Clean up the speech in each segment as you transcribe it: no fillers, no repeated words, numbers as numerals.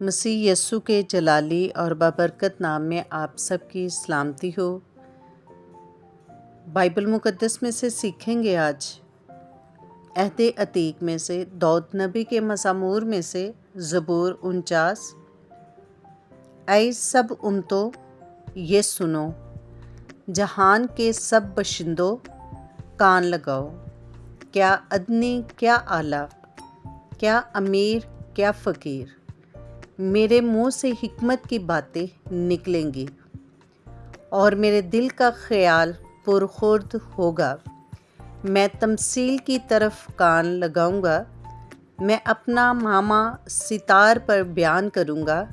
मसीह यस्सु के जलाली और बाबरकत नाम में आप सबकी सलामती हो। बाइबल मुक़द्दस में से सीखेंगे आज अहद अतीक में से दाऊद नबी के मज़मूर में से ज़बूर 49। ऐ सब उम्मतों ये सुनो, जहान के सब बशिंदों कान लगाओ। क्या अदनी क्या आला, क्या अमीर क्या फ़कीर, मेरे मुंह से हिकमत की बातें निकलेंगी और मेरे दिल का ख्याल पुरखुर्द होगा। मैं तमसील की तरफ कान लगाऊंगा, मैं अपना मामा सितार पर बयान करूंगा।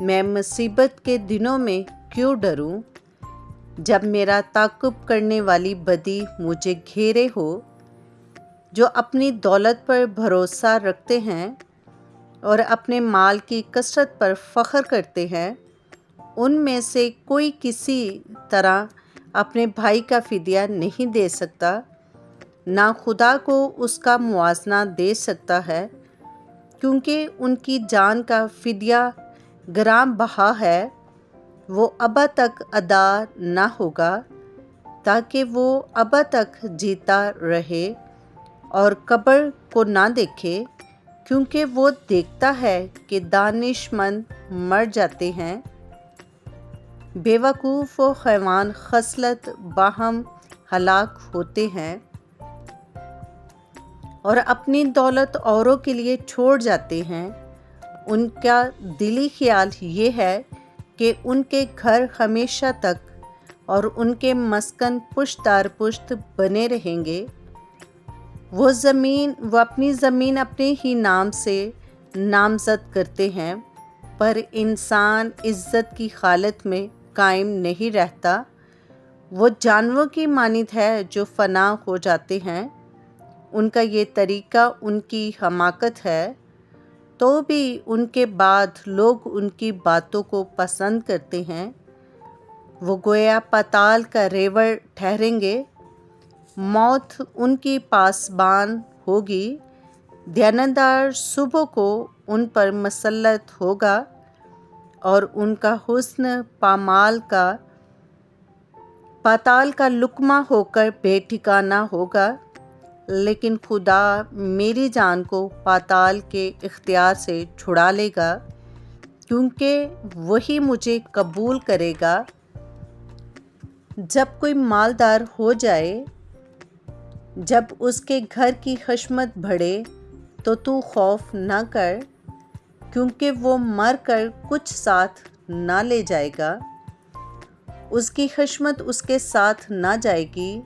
मैं मुसीबत के दिनों में क्यों डरूं, जब मेरा ताक़ुब करने वाली बदी मुझे घेरे हो। जो अपनी दौलत पर भरोसा रखते हैं और अपने माल की कसरत पर फ़ख्र करते हैं, उनमें से कोई किसी तरह अपने भाई का फ़िदिया नहीं दे सकता, ना खुदा को उसका मुआवजा दे सकता है, क्योंकि उनकी जान का फ़िदिया ग्राम बहा है। वो अबा तक अदा ना होगा, ताकि वो अबा तक जीता रहे और कब्र को ना देखे, क्योंकि वो देखता है कि दानिशमंद मर जाते हैं। बेवकूफ़ व हैवान खसलत बाहम हलाक होते हैं और अपनी दौलत औरों के लिए छोड़ जाते हैं। उनका दिली ख्याल ये है कि उनके घर हमेशा तक और उनके मस्कन पुश्त दर पुश्त बने रहेंगे। वो अपनी ज़मीन अपने ही नाम से नामज़द करते हैं, पर इंसान इज़्ज़त की हालत में कायम नहीं रहता। वो जानवरों की मानित है जो फ़ना हो जाते हैं। उनका ये तरीक़ा उनकी हमाकत है, तो भी उनके बाद लोग उनकी बातों को पसंद करते हैं। वो गोया पाताल का रेवड़ ठहरेंगे, मौत उनकी पासबान होगी। ध्यानदार सुबह को उन पर मसल्लत होगा और उनका हुस्न पाताल का लुकमा होकर बेठिकाना होगा। लेकिन खुदा मेरी जान को पाताल के इख्तियार से छुड़ा लेगा, क्योंकि वही मुझे कबूल करेगा। जब कोई मालदार हो जाए, जब उसके घर की खशमत बढ़े, तो तू खौफ न कर, क्योंकि वो मर कर कुछ साथ ना ले जाएगा। उसकी खशमत उसके साथ ना जाएगी।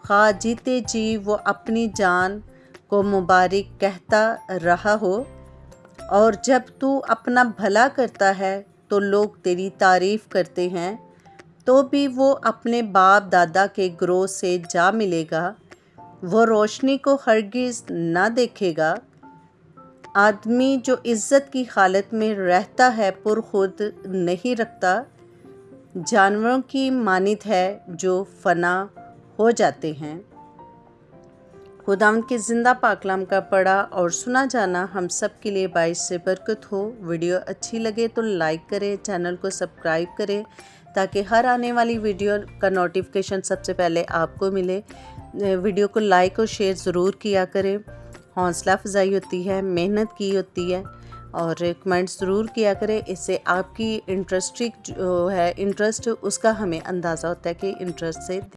खा जीते जी वो अपनी जान को मुबारक कहता रहा हो, और जब तू अपना भला करता है तो लोग तेरी तारीफ़ करते हैं, तो भी वो अपने बाप दादा के ग्रोह से जा मिलेगा। वो रोशनी को हरगिज़ ना देखेगा। आदमी जो इज़्ज़त की हालत में रहता है पुरखुद नहीं रखता। जानवरों की मानित है जो फ़ना हो जाते हैं। खुदावंद के ज़िंदा पाकलाम का पढ़ा और सुना जाना हम सब के लिए बाइस से बरकत हो। वीडियो अच्छी लगे तो लाइक करें, चैनल को सब्सक्राइब करें, ताकि हर आने वाली वीडियो का नोटिफिकेशन सबसे पहले आपको मिले। वीडियो को लाइक और शेयर ज़रूर किया करें। हौसला अफजाई होती है, मेहनत की होती है, और कमेंट्स ज़रूर किया करें। इससे आपकी इंटरेस्ट उसका हमें अंदाज़ा होता है कि इंटरेस्ट से